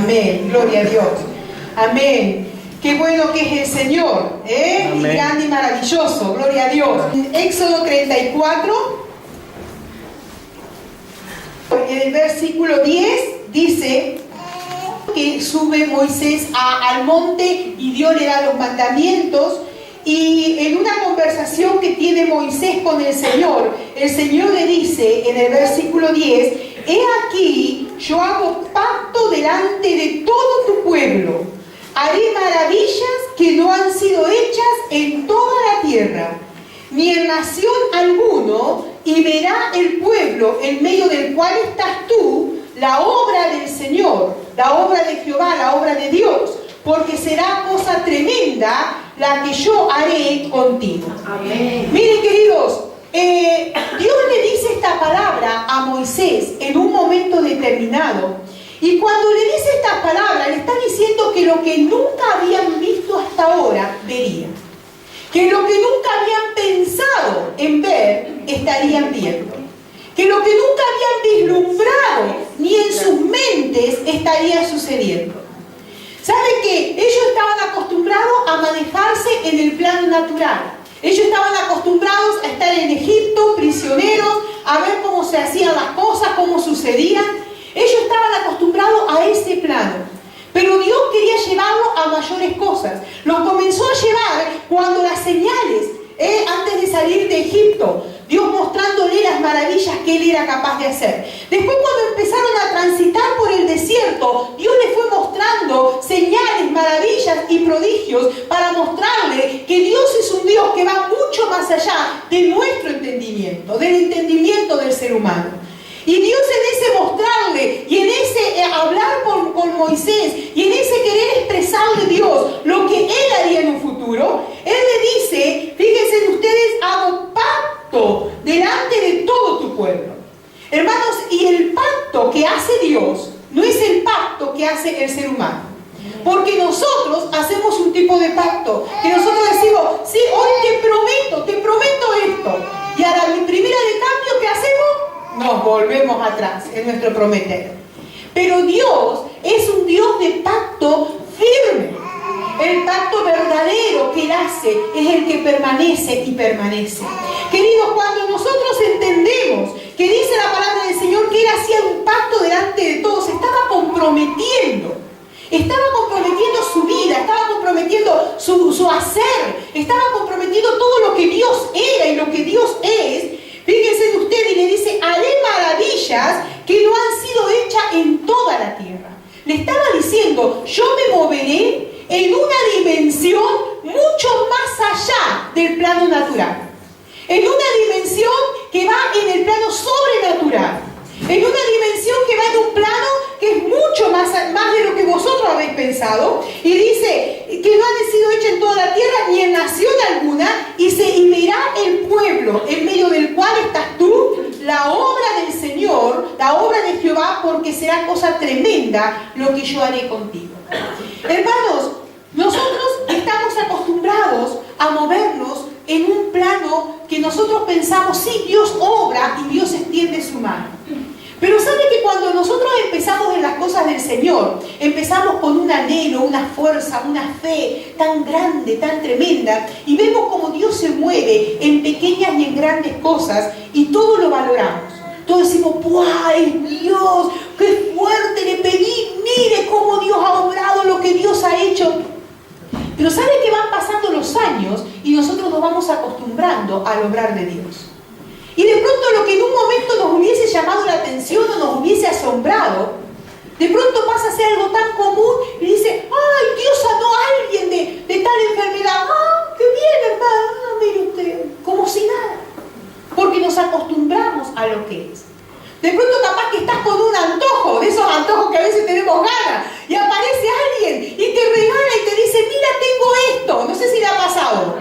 Amén. Gloria a Dios. Amén. Qué bueno que es el Señor, y grande y maravilloso. Gloria a Dios. En Éxodo 34, en el versículo 10, dice que sube Moisés al monte y Dios le da los mandamientos. Y en una conversación que tiene Moisés con el Señor le dice en el versículo 10: he aquí, yo hago pacto delante de todo tu pueblo. Haré maravillas que no han sido hechas en toda la tierra, ni en nación alguno, y verá el pueblo en medio del cual estás tú, la obra del Señor, la obra de Jehová, la obra de Dios, porque será cosa tremenda la que yo haré contigo. Amén. Miren, queridos, Dios le dice esta palabra a Moisés en un momento determinado, y cuando le dice esta palabra le está diciendo que lo que nunca habían visto hasta ahora verían, que lo que nunca habían pensado en ver estarían viendo, que lo que nunca habían vislumbrado ni en sus mentes estaría sucediendo. ¿Saben que ellos estaban acostumbrados a manejarse en el plano natural? Ellos estaban acostumbrados a estar en Egipto, prisioneros, a ver cómo se hacían las cosas, cómo sucedían. Ellos estaban acostumbrados a ese plano. Pero Dios quería llevarlos a mayores cosas. Los comenzó a llevar cuando las señales, antes de salir de Egipto, Dios mostrándole las maravillas que Él era capaz de hacer. Después, cuando empezaron a transitar por el desierto, Dios les fue mostrando señales, maravillas y prodigios para mostrarle que Dios es un Dios que va mucho más allá de nuestro entendimiento, del entendimiento del ser humano. Y Dios, en ese mostrarle y en ese hablar con Moisés y en ese querer expresarle a Dios lo que Él haría en un futuro, Él le dice, fíjense ustedes, hago pacto delante de todo tu pueblo. Hermanos, y el pacto que hace Dios no es el pacto que hace el ser humano. Porque nosotros hacemos un tipo de pacto, que nosotros decimos, sí, hoy te prometo esto. Y a la primera de cambio, ¿qué hacemos? Nos volvemos atrás en nuestro prometer. Pero Dios es un Dios de pacto firme. El pacto verdadero que Él hace es el que permanece y permanece. Queridos, cuando nosotros entendemos que dice la palabra del Señor que Él hacía un pacto delante de todos, estaba comprometiendo su vida, estaba comprometiendo su hacer, estaba comprometiendo todo lo que Dios era y lo que Dios es. Fíjense ustedes, y le dice, haré maravillas que no han sido hechas en toda la tierra. Le estaba diciendo, yo me moveré en una dimensión mucho más allá del plano natural. En una dimensión que va en el plano sobrenatural. En una dimensión que va en un plano que es mucho más de lo que vosotros habéis pensado. Y dice que no han sido hechas en toda la tierra ni en nación alguna. Y verá el pueblo en medio del cual estás tú, la obra del Señor, la obra de Jehová, porque será cosa tremenda lo que yo haré contigo. Hermanos, nosotros estamos acostumbrados a movernos en un plano que nosotros pensamos, sí, Dios obra y Dios extiende su mano. Pero ¿sabe que cuando nosotros empezamos en las cosas del Señor, empezamos con un anhelo, una fuerza, una fe tan grande, tan tremenda, y vemos como Dios se mueve en pequeñas y en grandes cosas, y todo lo valoramos? Todos decimos, ¡buah, es Dios! ¡Qué fuerte le pedí! ¡Mire cómo Dios ha obrado, lo que Dios ha hecho! Pero ¿sabe que van pasando los años y nosotros nos vamos acostumbrando al obrar de Dios? Y de pronto lo que en un momento nos hubiese llamado la atención o nos hubiese asombrado, de pronto pasa a ser algo tan común y dice, ¡ay, Dios sanó a alguien de tal enfermedad! ¡Ah, qué bien, hermano! Ah, mire usted, como si nada. Porque nos acostumbramos a lo que es. De pronto capaz que estás con un antojo, de esos antojos que a veces tenemos ganas, y aparece alguien y te regala y te dice, mira, tengo esto. No sé si le ha pasado.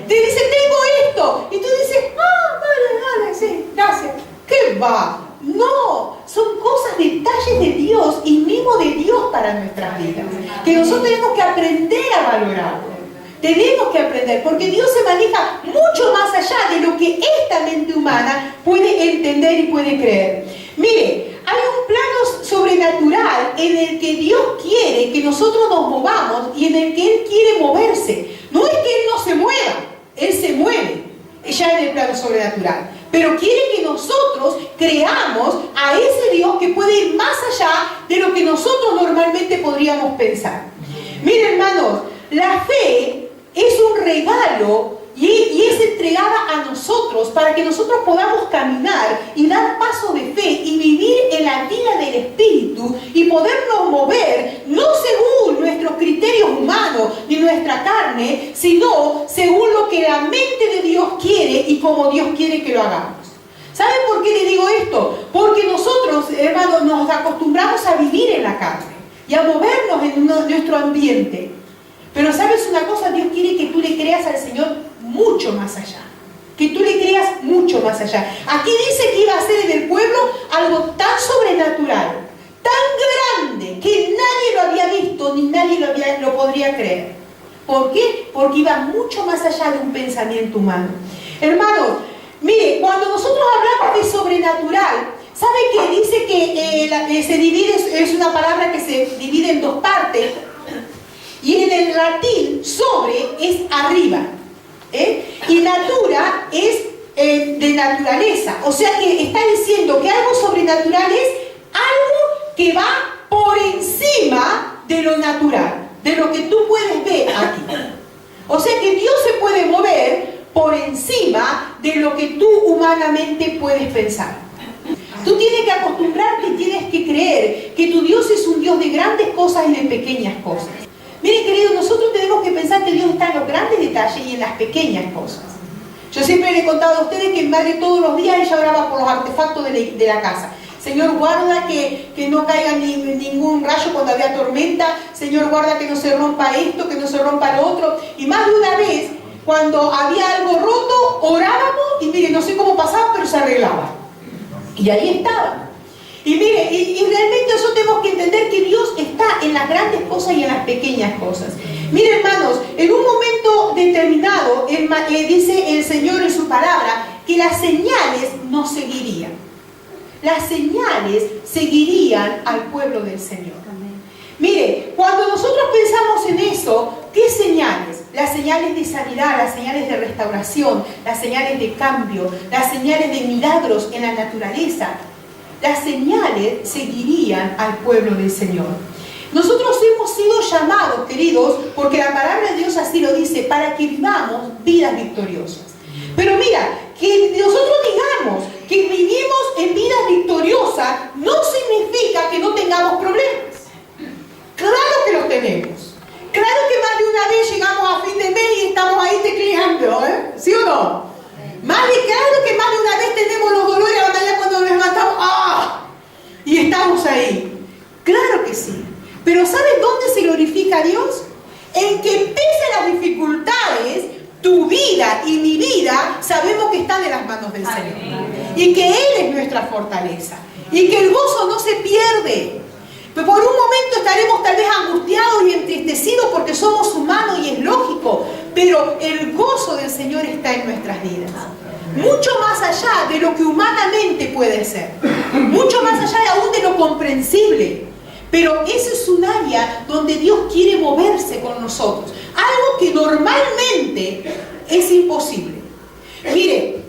Te dice, tengo esto. Y tú dices, vale, sí, gracias. ¿Qué va? No, son cosas, detalles de Dios y mimo de Dios para nuestras vidas, que nosotros tenemos que aprender a valorar. Tenemos que aprender, porque Dios se maneja mucho más allá de lo que esta mente humana puede entender y puede creer. Mire, hay un plano sobrenatural en el que Dios quiere que nosotros nos movamos y en el que Él quiere moverse. No es que Él no se mueva, Él se mueve ya en el plano sobrenatural. Pero quiere que nosotros creamos a ese Dios que puede ir más allá de lo que nosotros normalmente podríamos pensar. Miren, hermanos, la fe es un regalo y es entregada a nosotros para que nosotros podamos caminar y dar pasos de fe y vivir en la vida del Espíritu y podernos mover, no según nuestros criterios humanos ni nuestra carne, sino según lo que la mente de Dios quiere y como Dios quiere que lo hagamos. ¿Saben por qué le digo esto? Porque nosotros, hermanos, nos acostumbramos a vivir en la carne y a movernos en nuestro ambiente. Pero ¿sabes una cosa? Dios quiere que tú le creas al Señor mucho más allá. Que tú le creas mucho más allá. Aquí dice que iba a ser en el pueblo algo tan sobrenatural, tan grande, que nadie lo había visto ni nadie lo podría creer. ¿Por qué? Porque iba mucho más allá de un pensamiento humano. Hermanos, mire, cuando nosotros hablamos de sobrenatural, ¿sabe que dice que se divide, es una palabra que se divide en dos partes? Y en el latín, sobre es arriba, y natura es de naturaleza. O sea que está diciendo que algo sobrenatural es algo que va por encima de lo natural, de lo que tú puedes ver aquí. O sea que Dios se puede mover por encima de lo que tú humanamente puedes pensar. Tú tienes que acostumbrarte y tienes que creer que tu Dios es un Dios de grandes cosas y de pequeñas cosas. Miren, queridos, nosotros tenemos que pensar que Dios está en los grandes detalles y en las pequeñas cosas. Yo siempre le he contado a ustedes que mi madre todos los días ella oraba por los artefactos de la casa. Señor, guarda que no caiga ningún rayo cuando había tormenta. Señor, guarda que no se rompa esto, que no se rompa lo otro. Y más de una vez, cuando había algo roto, orábamos y miren, no sé cómo pasaba, pero se arreglaba. Y ahí estaba. Y mire, y realmente nosotros tenemos que entender que Dios está en las grandes cosas y en las pequeñas cosas. Mire, hermanos, en un momento determinado, dice el Señor en su palabra, que las señales nos seguirían. Las señales seguirían al pueblo del Señor. Mire, cuando nosotros pensamos en eso, ¿qué señales? Las señales de sanidad, las señales de restauración, las señales de cambio, las señales de milagros en la naturaleza. Las señales seguirían al pueblo del Señor. Nosotros hemos sido llamados, queridos, porque la palabra de Dios así lo dice, para que vivamos vidas victoriosas. Pero mira, que nosotros digamos que vivimos en vidas victoriosas no significa que no tengamos problemas. Claro que los tenemos. Claro que más de una vez llegamos a fin de mes y estamos ahí tecleando, ¿sí o no? Claro que más de una vez tenemos los dolores a la mañana cuando nos levantamos, ¡ah! Y estamos ahí. Claro que sí. Pero ¿sabes dónde se glorifica a Dios? En que pese a las dificultades, tu vida y mi vida sabemos que están en las manos del Señor. Y que Él es nuestra fortaleza. Y que el gozo no se pierde. Pero por un momento estaremos tal vez angustiados y entristecidos porque somos humanos y es lógico. Pero el gozo del Señor está en nuestras vidas. Mucho más allá de lo que humanamente puede ser. Mucho más allá aún de lo comprensible. Pero ese es un área donde Dios quiere moverse con nosotros. Algo que normalmente es imposible. Mire,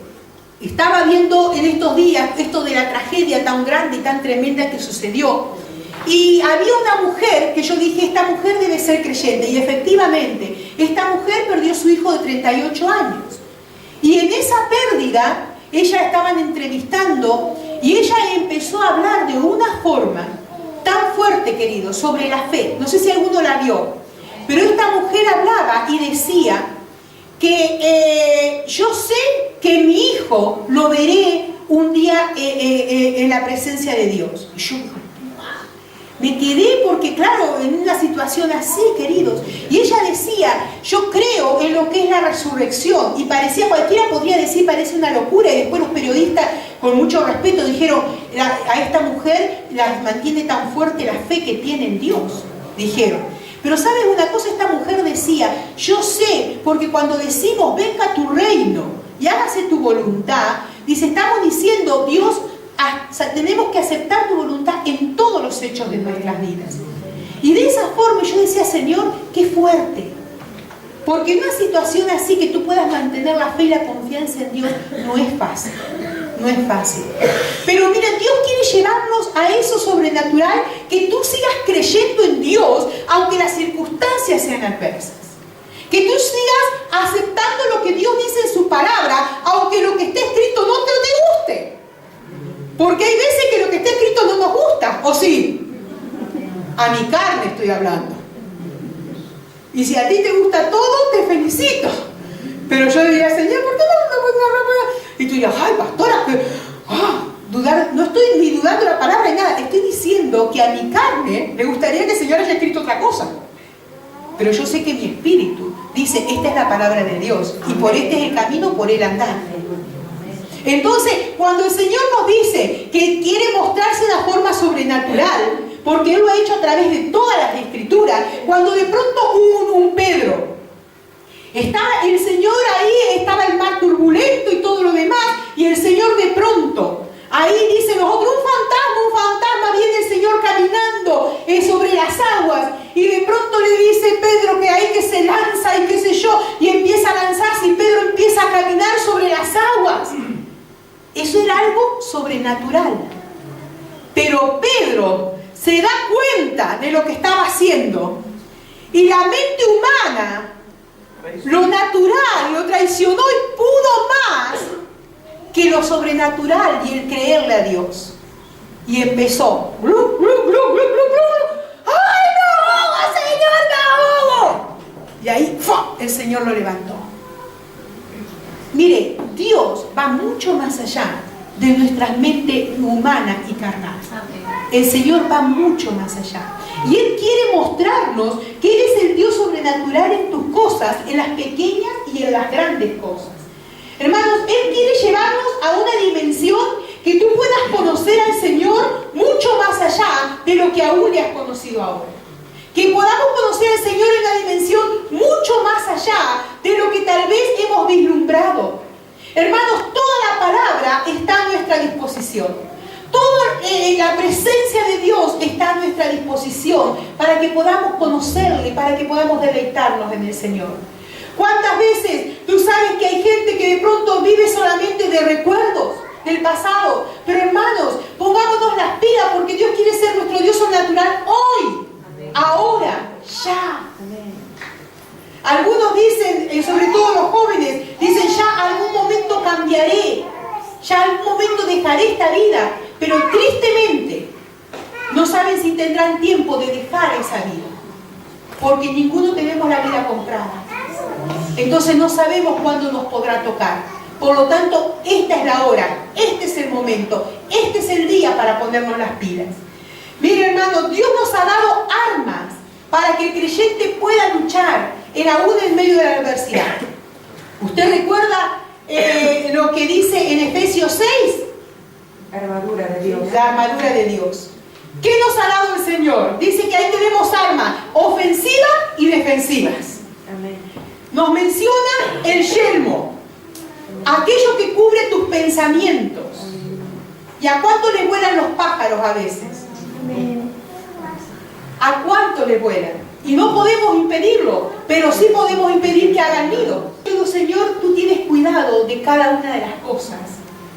estaba viendo en estos días esto de la tragedia tan grande y tan tremenda que sucedió. Y había una mujer que yo dije, esta mujer debe ser creyente. Y efectivamente, esta mujer perdió a su hijo de 38 años. Y en esa pérdida, ella estaban entrevistando y ella empezó a hablar de una forma tan fuerte, querido, sobre la fe. No sé si alguno la vio, pero esta mujer hablaba y decía que yo sé que mi hijo lo veré un día en la presencia de Dios. Y yo me quedé porque, claro, en una situación así, queridos. Y ella decía, yo creo en lo que es la resurrección. Y parecía, cualquiera podría decir, parece una locura. Y después los periodistas, con mucho respeto, dijeron, a esta mujer la mantiene tan fuerte la fe que tiene en Dios. Dijeron. Pero ¿sabes una cosa? Esta mujer decía, yo sé, porque cuando decimos, venga tu reino y hágase tu voluntad, dice, estamos diciendo, Dios, tenemos que aceptar tu voluntad en todos los hechos de nuestras vidas. Y de esa forma yo decía, Señor, qué fuerte. Porque en una situación así que tú puedas mantener la fe y la confianza en Dios no es fácil. No es fácil. Pero mira, Dios quiere llevarnos a eso sobrenatural, que tú sigas creyendo en Dios aunque las circunstancias sean adversas. Que tú sigas aceptando lo que Dios dice en su palabra, aunque lo que está escrito no te guste. Porque hay veces que lo que está escrito no nos gusta, ¿o sí? A mi carne estoy hablando. Y si a ti te gusta todo, te felicito. Pero yo diría, Señor, ¿por qué no? Y tú dirías, ay, pastora, dudar, no estoy ni dudando la palabra ni nada. Estoy diciendo que a mi carne le gustaría que el Señor haya escrito otra cosa. Pero yo sé que mi espíritu dice, esta es la palabra de Dios. Y por este es el camino, por él andar. Entonces, cuando el Señor nos dice que quiere mostrarse de una forma sobrenatural, porque Él lo ha hecho a través de todas las Escrituras, cuando de pronto un Pedro, estaba el Señor ahí, estaba el mar turbulento y todo lo demás, y el Señor de pronto, ahí dice nosotros, un fantasma, viene el Señor caminando sobre las aguas, y de pronto le dice Pedro que ahí que se lanza y qué sé yo, y empieza a lanzarse, y Pedro empieza a caminar sobre las aguas. Eso era algo sobrenatural. Pero Pedro se da cuenta de lo que estaba haciendo. Y la mente humana, lo natural, lo traicionó y pudo más que lo sobrenatural y el creerle a Dios. Y empezó. ¡Ay, me ahogo, Señor, me ahogo! Y ahí el Señor lo levantó. Mire, Dios va mucho más allá de nuestra mente humana y carnal. El Señor va mucho más allá. Y Él quiere mostrarnos que Él es el Dios sobrenatural en tus cosas, en las pequeñas y en las grandes cosas. Hermanos, Él quiere llevarnos a una dimensión que tú puedas conocer al Señor mucho más allá de lo que aún le has conocido ahora. Que podamos conocer al Señor en una dimensión mucho más allá de lo que tal vez hemos vislumbrado. Hermanos, toda la palabra está a nuestra disposición. Toda la presencia de Dios está a nuestra disposición para que podamos conocerle, para que podamos deleitarnos en el Señor. ¿Cuántas veces tú sabes que hay gente que de pronto vive solamente de recuerdos del pasado? Pero hermanos, pongámonos las pilas porque Dios quiere ser nuestro Dios sobrenatural hoy. Ahora, ya. Algunos dicen, sobre todo los jóvenes, dicen ya algún momento cambiaré, ya algún momento dejaré esta vida, pero tristemente no saben si tendrán tiempo de dejar esa vida, porque ninguno tenemos la vida comprada. Entonces no sabemos cuándo nos podrá tocar. Por lo tanto, esta es la hora, este es el momento, este es el día para ponernos las pilas. Mire, hermano, Dios nos ha dado armas para que el creyente pueda luchar aún en medio de la adversidad. ¿Usted recuerda lo que dice en Efesios 6? La armadura de Dios. La armadura de Dios. ¿Qué nos ha dado el Señor? Dice que ahí tenemos armas ofensivas y defensivas. Amén. Nos menciona el yelmo, aquello que cubre tus pensamientos. ¿Y a cuánto le vuelan los pájaros a veces? ¿A cuánto le vuelan? Y no podemos impedirlo, pero sí podemos impedir que hagan nido. Digo, Señor, tú tienes cuidado de cada una de las cosas.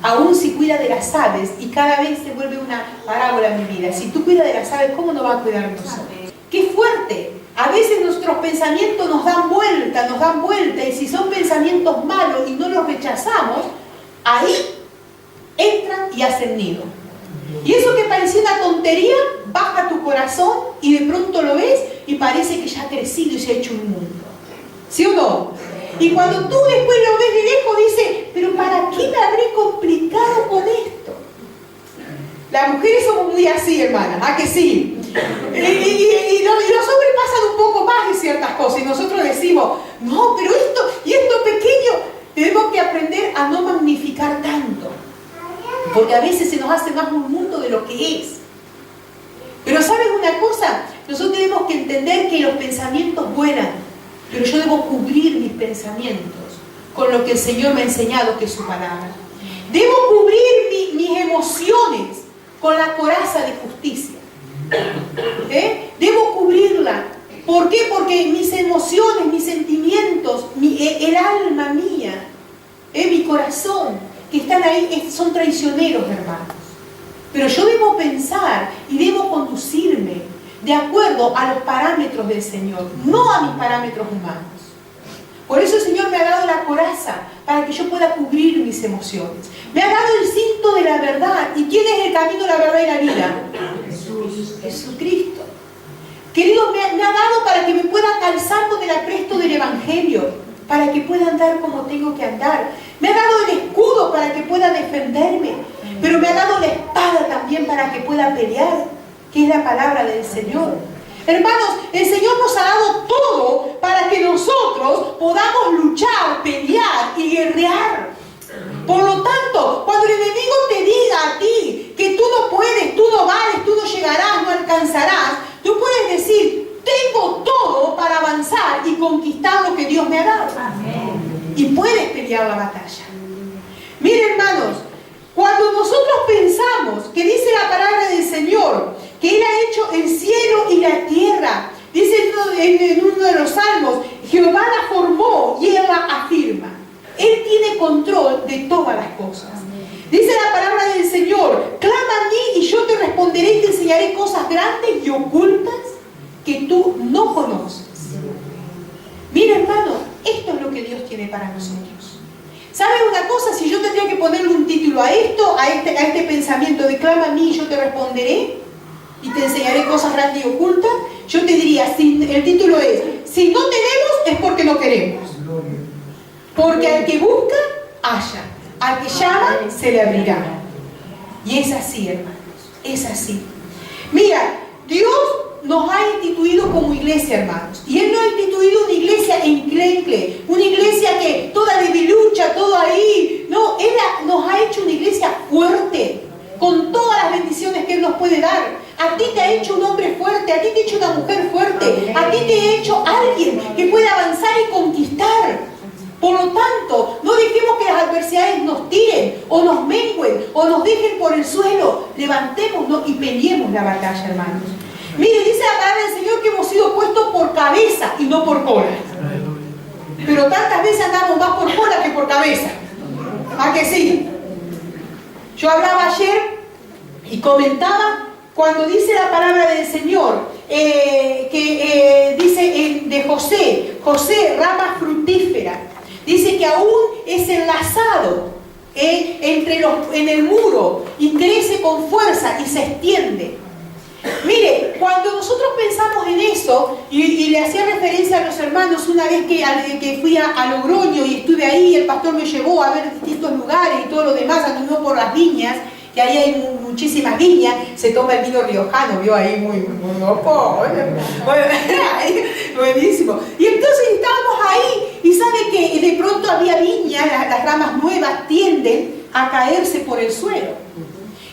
Aún si cuida de las aves, y cada vez se vuelve una parábola en mi vida. Si tú cuidas de las aves, ¿cómo no va a cuidar de nosotros? ¡Qué fuerte! A veces nuestros pensamientos nos dan vuelta, y si son pensamientos malos y no los rechazamos, ahí entran y hacen nido. Y eso que parecía una tontería, baja a tu corazón y de pronto lo ves y parece que ya ha crecido y se ha hecho un mundo. ¿Sí o no? Y cuando tú después lo ves de lejos, dices, pero ¿para qué me habré complicado con esto? Las mujeres somos muy así, hermanas, ¿a que sí? Y los hombres pasan un poco más de ciertas cosas y nosotros decimos, no, pero esto pequeño, tenemos que aprender a no magnificar tanto. Porque a veces se nos hace más un mundo de lo que es. Pero ¿sabes una cosa? Nosotros tenemos que entender que los pensamientos vuelan, pero yo debo cubrir mis pensamientos con lo que el Señor me ha enseñado, que es su palabra. Debo cubrir mi mis emociones con la coraza de justicia. Debo cubrirla. ¿Por qué? Porque mis emociones, mis sentimientos, el alma mía, mi corazón, que están ahí, son traicioneros, hermanos. Pero yo debo pensar y debo conducirme de acuerdo a los parámetros del Señor, no a mis parámetros humanos. Por eso el Señor me ha dado la coraza, para que yo pueda cubrir mis emociones. Me ha dado el cinto de la verdad. ¿Y quién es el camino, la verdad y la vida? Jesucristo. Queridos, me ha dado para que me pueda calzar con el apresto del Evangelio, para que pueda andar como tengo que andar. Me ha dado el escudo para que pueda defenderme, pero me ha dado la espada también para que pueda pelear, que es la palabra del Señor. Hermanos, el Señor nos ha dado todo para que nosotros podamos luchar, pelear y guerrear. Por lo tanto, cuando el enemigo te diga a ti que tú no puedes, tú no vales, tú no llegarás, no alcanzarás, tú puedes decir: tengo todo para avanzar y conquistar lo que Dios me ha dado. Amén. Y puedes pelear la batalla. Miren, hermanos, cuando nosotros pensamos que dice la palabra del Señor que Él ha hecho el cielo y la tierra, dice en uno de los salmos: Jehová la formó y Él la afirma. Él tiene control de todas las cosas. Dice la palabra del Señor: clama a mí y yo te responderé y te enseñaré cosas grandes y ocultas que tú no conoces. Mira, hermano, esto es lo que Dios tiene para nosotros. ¿Saben una cosa? Si yo tendría que ponerle un título a esto, a este pensamiento de clama a mí y yo te responderé y te enseñaré cosas grandes y ocultas, yo te diría, el título es: si no tenemos es porque no queremos. Porque al que busca, halla. Al que llama, se le abrirá. Y es así, hermanos. Es así. Mira, Dios nos ha instituido como iglesia, hermanos. Y Él nos ha instituido una iglesia enclenque. Una iglesia que toda debilucha, todo ahí. No, Él nos ha hecho una iglesia fuerte, con todas las bendiciones que Él nos puede dar. A ti te ha hecho un hombre fuerte, a ti te ha hecho una mujer fuerte, a ti te ha hecho alguien que pueda avanzar y conquistar. Por lo tanto, no dejemos que las adversidades nos tiren, o nos mengüen, o nos dejen por el suelo. Levantémonos y peleemos la batalla, hermanos. Mire, dice la palabra del Señor que hemos sido puestos por cabeza y no por cola. Pero tantas veces andamos más por cola que por cabeza. ¿A que sí? Yo hablaba ayer y comentaba cuando dice la palabra del Señor dice de José, rama fructífera. Dice que aún es enlazado en el muro y crece con fuerza y se extiende. Mire, cuando nosotros pensamos en eso, y le hacía referencia a los hermanos una vez que fui a Logroño y estuve ahí, el pastor me llevó a ver distintos lugares y todo lo demás, anduvimos por las viñas, que ahí hay muchísimas viñas, se toma el vino riojano, vio ahí muy buenísimo. Y entonces estábamos ahí, y sabe que de pronto había viñas, las ramas nuevas tienden a caerse por el suelo.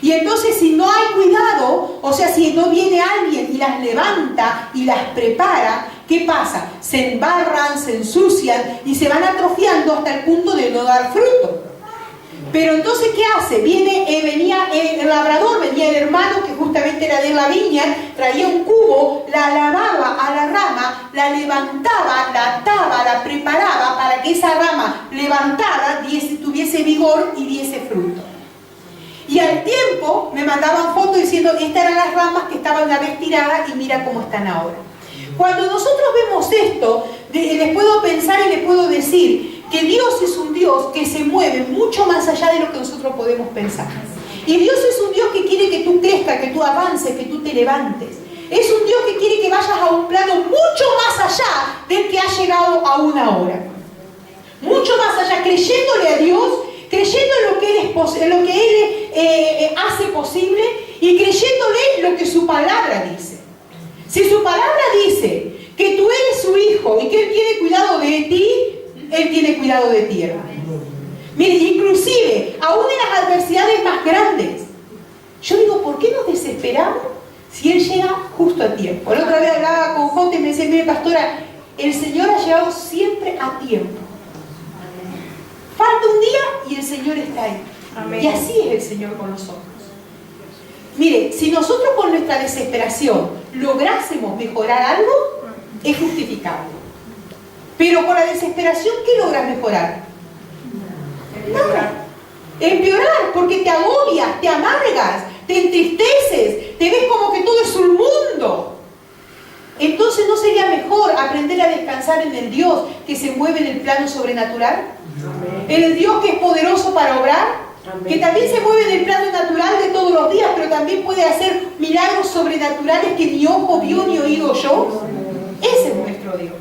Y entonces si no hay cuidado, o sea, si no viene alguien y las levanta y las prepara, ¿qué pasa? Se embarran, se ensucian y se van atrofiando hasta el punto de no dar fruto. Pero entonces, ¿qué hace? Venía el labrador, venía el hermano que justamente era de la viña, traía un cubo, la lavaba a la rama, la levantaba, la ataba, la preparaba para que esa rama levantada tuviese vigor y diese fruto. Y al tiempo me mandaban fotos diciendo: estas eran las ramas que estaban una vez tiradas y mira cómo están ahora. Cuando nosotros vemos esto, les puedo pensar y les puedo decir que Dios es un Dios que se mueve mucho más allá de lo que nosotros podemos pensar. Y Dios es un Dios que quiere que tú crezcas, que tú avances, que tú te levantes. Es un Dios que quiere que vayas a un plano mucho más allá del que has llegado aún ahora. Mucho más allá, creyéndole a Dios, creyendo en lo que Él hace posible y creyéndole lo que su palabra dice. Si su palabra dice que tú eres su hijo y que Él tiene cuidado de ti, Él tiene cuidado de ti, hermano. Mire, inclusive, aún en las adversidades más grandes, yo digo, ¿por qué nos desesperamos si Él llega justo a tiempo? La otra vez hablaba con Jote y me decía: mire, pastora, el Señor ha llegado siempre a tiempo. Falta un día y el Señor está ahí. Amén. Y así es el Señor con nosotros. Mire, si nosotros con nuestra desesperación lográsemos mejorar algo, es justificable. Pero con la desesperación, ¿qué logras mejorar? Nada. Empeorar, porque te agobias, te amargas, te entristeces, te ves como que todo es un mundo. Entonces, ¿no sería mejor aprender a descansar en el Dios que se mueve en el plano sobrenatural? En el Dios que es poderoso para obrar, que también se mueve en el plano natural de todos los días, pero también puede hacer milagros sobrenaturales que ni ojo vio ni oído oyó. Ese es nuestro Dios.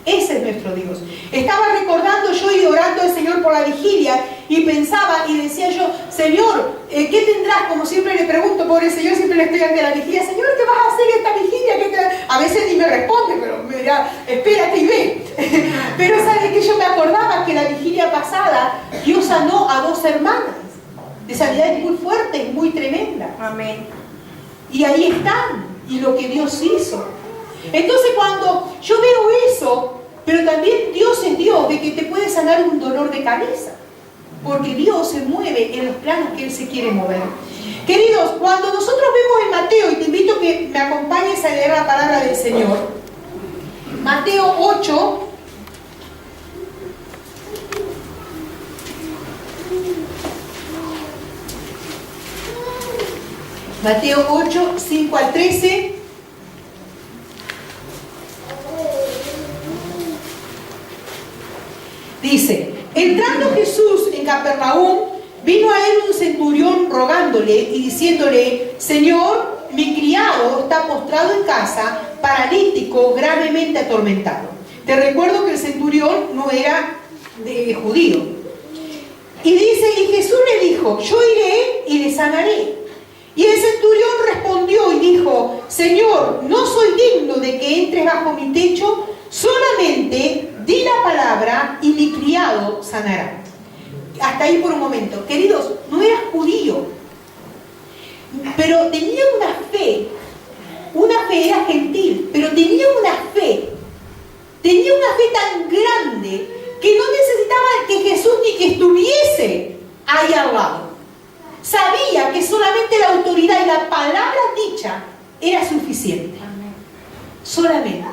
Ese es nuestro Dios. Estaba recordando yo y orando al Señor por la vigilia y pensaba y decía yo, Señor, ¿qué tendrás? Como siempre le pregunto, pobre Señor, siempre le estoy ante la vigilia, Señor, ¿qué vas a hacer esta vigilia? A veces ni me responde, pero me dirá, espérate y ve. Pero ¿sabe que yo me acordaba que la vigilia pasada Dios sanó a 2 hermanas de sanidades muy fuertes, muy tremendas? Amén. Y ahí están, y lo que Dios hizo. Entonces cuando yo veo eso, pero también Dios es Dios, de que te puede sanar un dolor de cabeza, porque Dios se mueve en los planos que Él se quiere mover. Queridos, cuando nosotros vemos en Mateo, y te invito a que me acompañes a leer la palabra del Señor, Mateo 8, Mateo 8, 5 al 13. Dice, entrando Jesús en Capernaum, vino a él un centurión rogándole y diciéndole, Señor, mi criado está postrado en casa, paralítico, gravemente atormentado. Te recuerdo que el centurión no era judío. Y dice, y Jesús le dijo, yo iré y le sanaré. Y el centurión respondió y dijo, Señor, no soy digno de que entres bajo mi techo, solamente di la palabra y mi criado sanará. Hasta ahí por un momento. Queridos, no era judío, pero tenía una fe era gentil, pero tenía una fe tan grande que no necesitaba que Jesús ni que estuviese ahí al lado. Sabía que solamente la autoridad y la palabra dicha era suficiente. Solamente.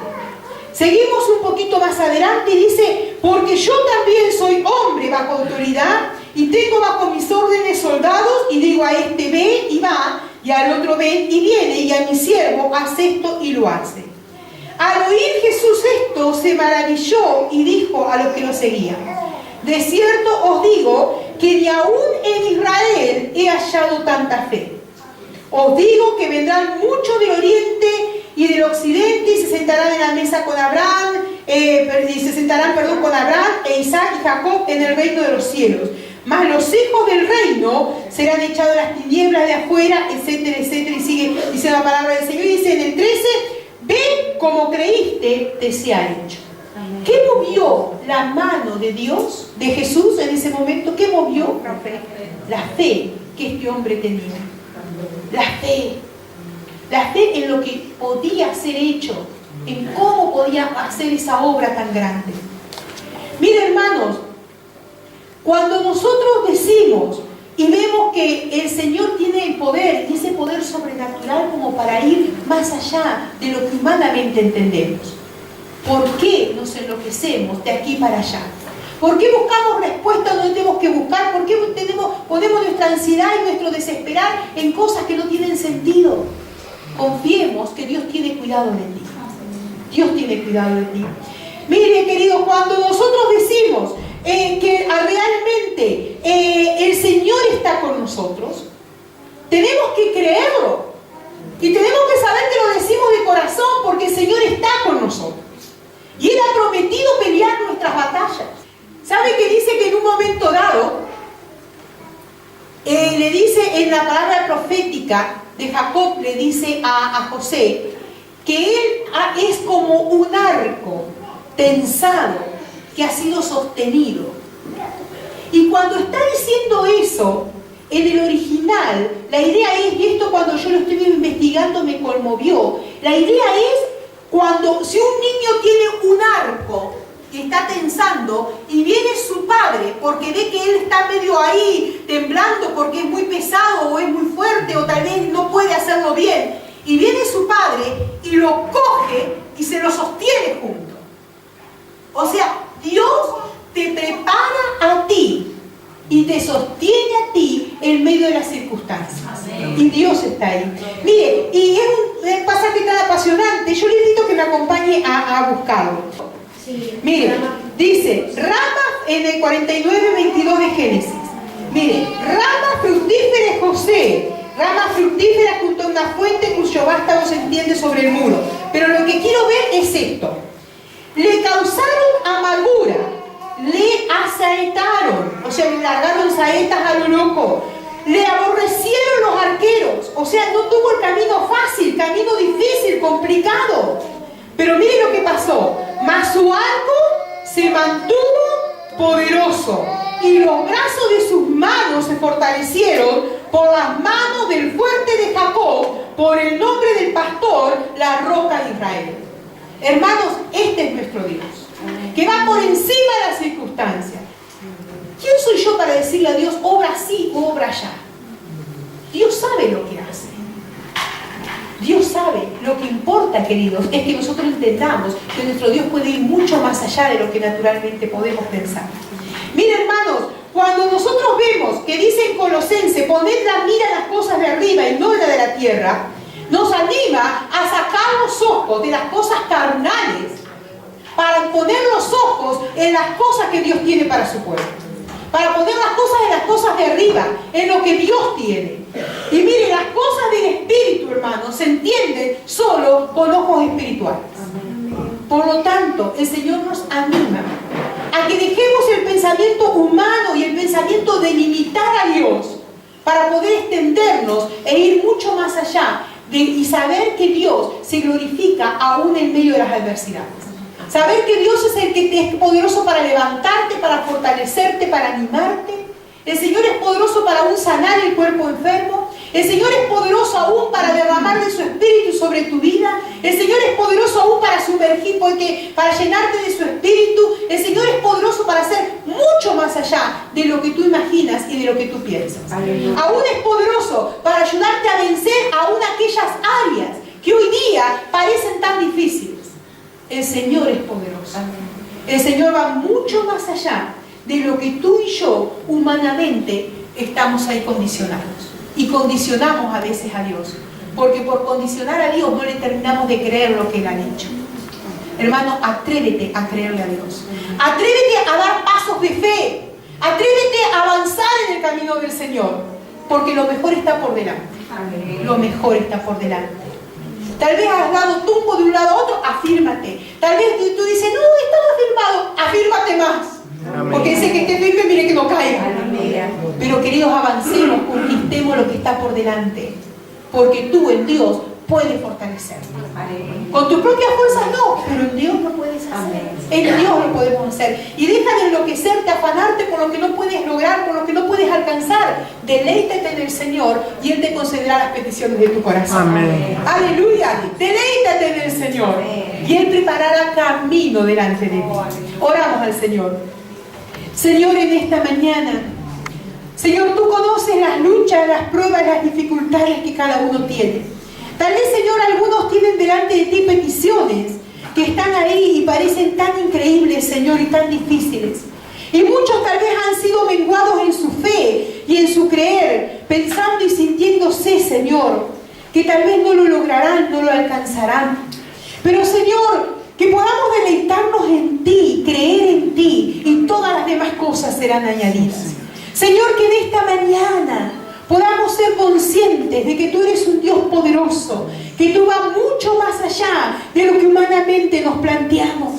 Seguimos un poquito más adelante y dice, porque yo también soy hombre bajo autoridad y tengo bajo mis órdenes soldados y digo a este ve y va y al otro ven y viene y a mi siervo hace esto y lo hace. Al oír Jesús esto se maravilló y dijo a los que lo seguían, de cierto os digo que ni aún en Israel he hallado tanta fe. Os digo que vendrán muchos del oriente y del occidente y se sentarán en la mesa con Abraham, con Abraham e Isaac y Jacob en el reino de los cielos. Mas los hijos del reino serán echados a las tinieblas de afuera, etcétera, etcétera. Y sigue, dice la palabra del Señor, y dice en el 13, ve como creíste, te sea hecho. Amén. ¿Qué movió la mano de Dios, de Jesús en ese momento? ¿Qué movió? La fe que este hombre tenía. La fe en lo que podía ser hecho, en cómo podía hacer esa obra tan grande. Mire, hermanos, cuando nosotros decimos y vemos que el Señor tiene el poder, y ese poder sobrenatural como para ir más allá de lo que humanamente entendemos, ¿por qué nos enloquecemos de aquí para allá? ¿Por qué buscamos respuestas donde tenemos que buscar? ¿Por qué ponemos nuestra ansiedad y nuestro desesperar en cosas que no tienen sentido? Confiemos que Dios tiene cuidado de ti. Dios tiene cuidado de ti. Mire, querido, cuando nosotros decimos que realmente el Señor está con nosotros, tenemos que creerlo. Y tenemos que saber que lo decimos de corazón porque el Señor está con nosotros. Y Él ha prometido pelear nuestras batallas. ¿Sabe que dice que en un momento dado, le dice en la palabra profética de Jacob, le dice a José, que él es como un arco tensado que ha sido sostenido? Y cuando está diciendo eso, en el original, la idea es, y esto cuando yo lo estuve investigando me conmovió, la idea es cuando si un niño tiene un arco y está tensando, y viene su padre porque ve que él está medio ahí temblando porque es muy pesado o es muy fuerte o tal vez no puede hacerlo bien, y viene su padre y lo coge y se lo sostiene junto. O sea, Dios te prepara a ti y te sostiene a ti en medio de las circunstancias. Amén. Y Dios está ahí. Mire, y es un pasaje tan apasionante. Yo le invito a que me acompañe a buscarlo. Sí. Mire, dice, rama en el 49:22 de Génesis. Mire, rama fructífera es José, rama fructífera junto a una fuente cuyo vástago se entiende sobre el muro. Pero lo que quiero ver es esto. Le causaron amargura, le asaetaron, o sea, le largaron saetas a lo loco, le aborrecieron los arqueros, o sea, no tuvo el camino fácil, camino difícil, complicado. Pero mire lo que pasó, mas su arco se mantuvo poderoso y los brazos de sus manos se fortalecieron por las manos del fuerte de Jacob, por el nombre del pastor, la roca de Israel. Hermanos, este es nuestro Dios, que va por encima de las circunstancias. ¿Quién soy yo para decirle a Dios, obra así o obra allá? Dios sabe lo que hace. Dios sabe. Lo que importa, queridos, es que nosotros entendamos que nuestro Dios puede ir mucho más allá de lo que naturalmente podemos pensar. Miren, hermanos, cuando nosotros vemos que dice en Colosenses, poned la mira en las cosas de arriba y no en la de la tierra, nos anima a sacar los ojos de las cosas carnales para poner los ojos en las cosas que Dios tiene para su pueblo, para poner las cosas en las cosas de arriba, en lo que Dios tiene. Y miren, las cosas del espíritu, hermanos, se entienden solo con ojos espirituales. Por lo tanto, el Señor nos anima a que dejemos el pensamiento humano y el pensamiento de limitar a Dios para poder extendernos e ir mucho más allá y saber que Dios se glorifica aún en medio de las adversidades. Saber que Dios es el que te es poderoso para levantarte, para fortalecerte, para animarte. El Señor es poderoso para aún sanar el cuerpo enfermo. El Señor es poderoso aún para derramar de su espíritu sobre tu vida. El Señor es poderoso aún para sumergir, para llenarte de su espíritu. El Señor es poderoso para hacer mucho más allá de lo que tú imaginas y de lo que tú piensas. Aleluya. Aún es poderoso para ayudarte a vencer aún aquellas áreas que hoy día parecen tan difíciles. El Señor es poderoso. El Señor va mucho más allá de lo que tú y yo humanamente estamos ahí condicionados. Y condicionamos a veces a Dios, porque por condicionar a Dios no le terminamos de creer lo que Él ha dicho. Hermano, atrévete a creerle a Dios. Atrévete a dar pasos de fe. Atrévete a avanzar en el camino del Señor, porque lo mejor está por delante. Lo mejor está por delante. Tal vez has dado tumbo de un lado a otro, afírmate. Tal vez tú dices, no, he estado afirmado, afírmate más. Amén. Porque dice que esté firme, mire que no caiga. Amén. Pero queridos, avancemos, conquistemos lo que está por delante. Porque tú en Dios puedes fortalecerte. Con tus propias fuerzas no, pero en Dios lo puedes hacer. Amén. En Dios lo podemos hacer. Y deja de enloquecerte, afanarte por lo que no puedes lograr, por lo que no puedes alcanzar. Deleítate en el Señor y Él te concederá las peticiones de tu corazón. Amén. Aleluya. Deleítate en el Señor. Amén. Y Él preparará camino delante de ti. Oramos al Señor. Señor, en esta mañana, Señor, tú conoces las luchas, las pruebas, las dificultades que cada uno tiene. Tal vez, Señor, algunos tienen delante de ti peticiones que están ahí y parecen tan increíbles, Señor, y tan difíciles. Y muchos tal vez han sido menguados en su fe y en su creer, pensando y sintiéndose, Señor, que tal vez no lo lograrán, no lo alcanzarán. Pero, Señor, que podamos deleitarnos en ti, creer en ti, y todas las demás cosas serán añadidas. Señor, que en esta mañana podamos ser conscientes de que tú eres un Dios poderoso, que tú vas mucho más allá de lo que humanamente nos planteamos.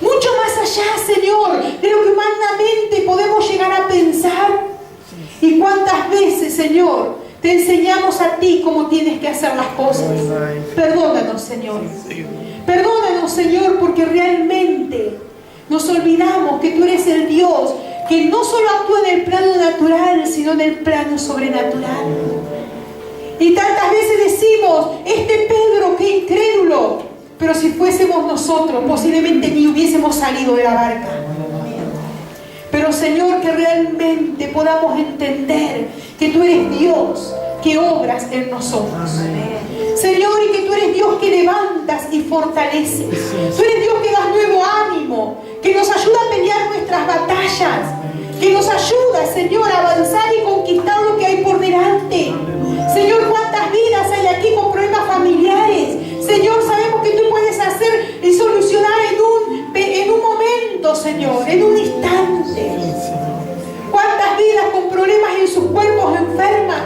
Mucho más allá, Señor, de lo que humanamente podemos llegar a pensar. Y cuántas veces, Señor, te enseñamos a ti cómo tienes que hacer las cosas. Perdónanos, Señor. Perdónanos, Señor, porque realmente nos olvidamos que tú eres el Dios que no solo actúa en el plano natural, sino en el plano sobrenatural. Y tantas veces decimos, este Pedro, qué incrédulo, pero si fuésemos nosotros, posiblemente ni hubiésemos salido de la barca. Pero Señor, que realmente podamos entender que tú eres Dios que obras en nosotros. Señor, y que tú eres Dios que levantas y fortaleces. Tú eres Dios que das nuevo ánimo, que nos ayuda a pelear nuestras batallas, que nos ayuda, Señor, a avanzar y conquistar lo que hay por delante. Señor, cuántas vidas hay aquí con problemas familiares. Señor, sabemos que tú puedes hacer y solucionar en un momento, Señor, en un instante. Cuántas vidas con problemas en sus cuerpos enfermas.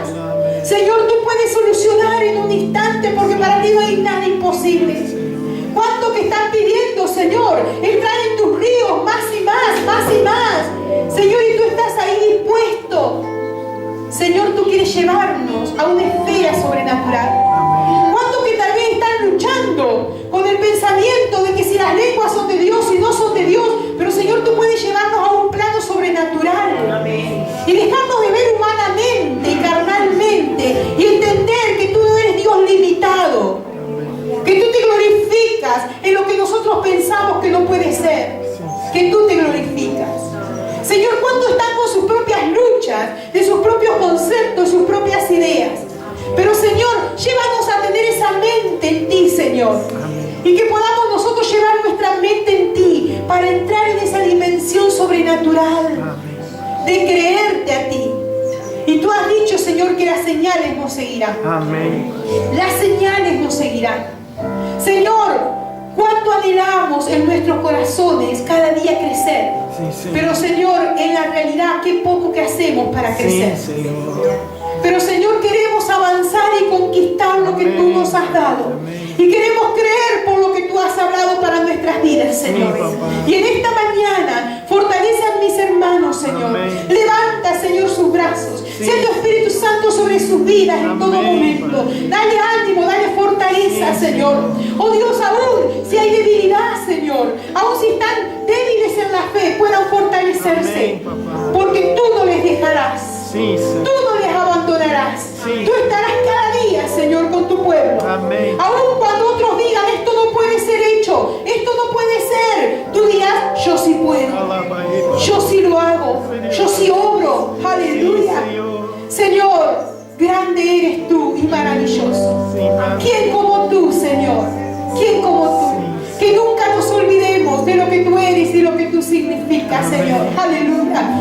Señor, tú puedes solucionar en un instante, porque para ti no hay nada imposible. ¿Cuánto que están pidiendo, Señor, entrar en tus ríos más y más, más y más? Señor, y tú estás ahí dispuesto. Señor, tú quieres llevarnos a una esfera sobrenatural. ¿Cuánto que tal vez están luchando con el pensamiento de que si las lenguas son de Dios y no son de Dios? Pero Señor, tú puedes llevarnos a un plano sobrenatural. Amén. Y dejarnos de ver humanamente y carnalmente y entender que tú no eres Dios limitado. Que tú te glorificas en lo que nosotros pensamos que no puede ser. Que tú te glorificas. Señor, ¿cuántos están con sus propias luchas, de sus propios conceptos, sus propias ideas? Pero Señor, llévanos a tener esa mente en ti, Señor. Y que podamos nosotros llevar nuestra mente en ti para entrar en esa dimensión sobrenatural de creerte a ti. Y tú has dicho, Señor, que las señales nos seguirán. Amén. Las señales nos seguirán. Señor, cuánto anhelamos en nuestros corazones cada día crecer. Sí, pero Señor, en la realidad, qué poco que hacemos para crecer. Sí, pero Señor, queremos avanzar y conquistar lo que tú nos has dado. Amén. Y queremos creer por lo que tú has hablado para nuestras vidas, Señor. Sí, y en esta mañana, fortalece a mis hermanos, Señor. Amén. Levanta, Señor, sus brazos. Sí. Sea tu Espíritu Santo sobre sus vidas en todo momento. Dale ánimo, dale fortaleza, sí, Señor. Oh Dios, aún si hay debilidad, Señor, aún si están débiles en la fe, puedan fortalecerse. Amén, porque tú no les dejarás. Sí, tú no les abandonarás. Sí. Tú estarás cada día, Señor, con tu pueblo. Amén. Aún cuando otros digan, esto no puede ser hecho, esto no puede ser, tú dirás, yo sí puedo. Yo sí lo hago. Yo sí obro. Aleluya. Señor, grande eres tú y maravilloso. ¿Quién como tú, Señor? ¿Quién como tú? Que nunca nos olvidemos de lo que tú eres y lo que tú significas, Señor. Aleluya.